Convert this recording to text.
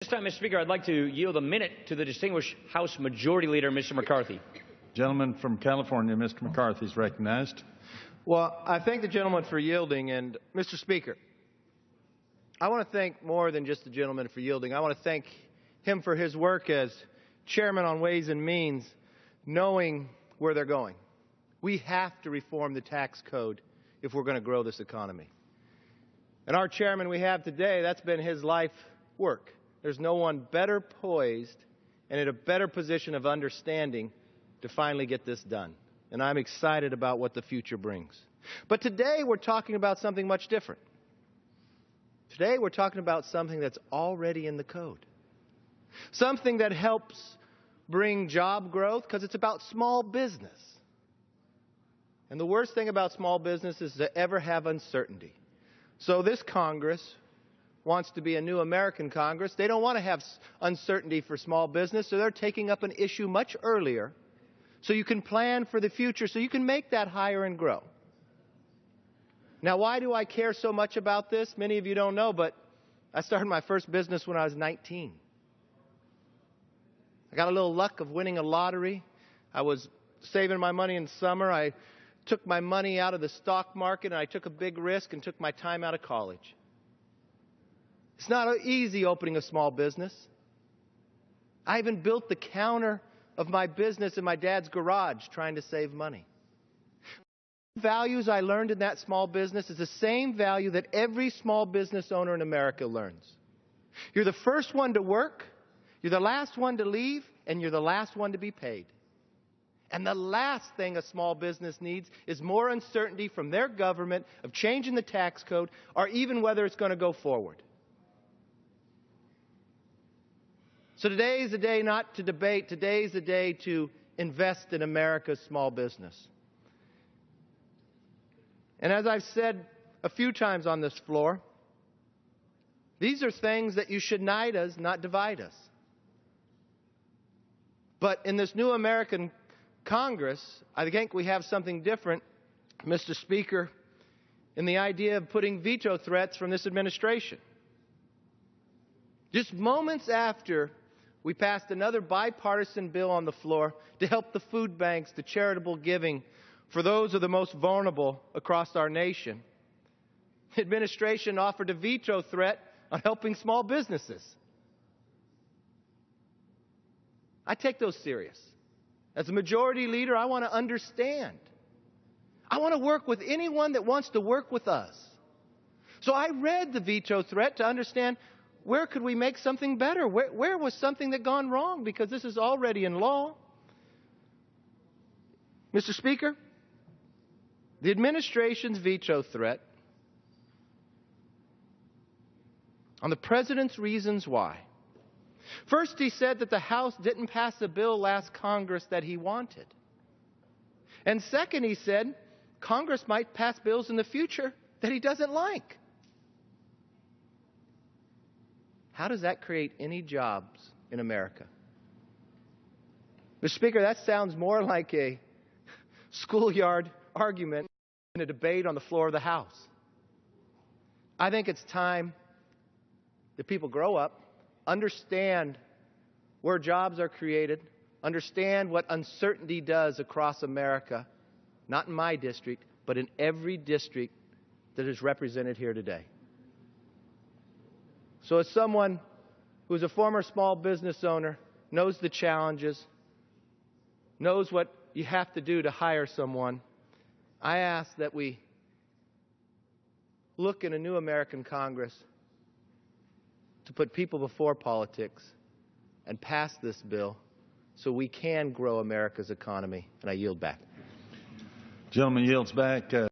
This time, Mr. Speaker, I'd like to yield a minute to the distinguished House Majority Leader, Mr. McCarthy. Gentleman from California, Mr. McCarthy, is recognized. Well, I thank the gentleman for yielding, and Mr. Speaker, I want to thank more than just the gentleman for yielding. I want to thank him for his work as Chairman on Ways and Means, knowing where they're going. We have to reform the tax code if we're going to grow this economy. And our chairman we have today, that's been his life work. There's no one better poised and in a better position of understanding to finally get this done. And I'm excited about what the future brings. But today we're talking about something much different. Today we're talking about something that's already in the code. Something that helps bring job growth because it's about small business. And the worst thing about small business is to ever have uncertainty. So this Congress wants to be a new American Congress. They don't want to have uncertainty for small business, so they're taking up an issue much earlier so you can plan for the future, so you can make that higher and grow. Now, why do I care so much about this? Many of you don't know, but I started my first business when I was 19. I got a little luck of winning a lottery. I was saving my money in summer. I took my money out of the stock market, and I took a big risk and took my time out of college. It's not easy opening a small business. I even built the counter of my business in my dad's garage trying to save money. The values I learned in that small business is the same value that every small business owner in America learns. You're the first one to work, you're the last one to leave, and you're the last one to be paid. And the last thing a small business needs is more uncertainty from their government of changing the tax code or even whether it's going to go forward. So today is the day not to debate. Today is the day to invest in America's small business. And as I've said a few times on this floor, these are things that you should unite us, not divide us. But in this new American Congress, I think we have something different, Mr. Speaker, in the idea of putting veto threats from this administration. Just moments after we passed another bipartisan bill on the floor to help the food banks, the charitable giving for those of the most vulnerable across our nation, the administration offered a veto threat on helping small businesses. I take those serious. As a majority leader, I want to understand. I want to work with anyone that wants to work with us. So I read the veto threat to understand where could we make something better? Where was something that gone wrong? Because this is already in law. Mr. Speaker, the administration's veto threat on the president's reasons why. First, he said that the House didn't pass a bill last Congress that he wanted. And second, he said Congress might pass bills in the future that he doesn't like. How does that create any jobs in America? Mr. Speaker, that sounds more like a schoolyard argument than a debate on the floor of the House. I think it's time that people grow up, understand where jobs are created, understand what uncertainty does across America, not in my district, but in every district that is represented here today. So as someone who is a former small business owner, knows the challenges, knows what you have to do to hire someone, I ask that we look in a new American Congress to put people before politics and pass this bill so we can grow America's economy. And I yield back. Gentleman yields back.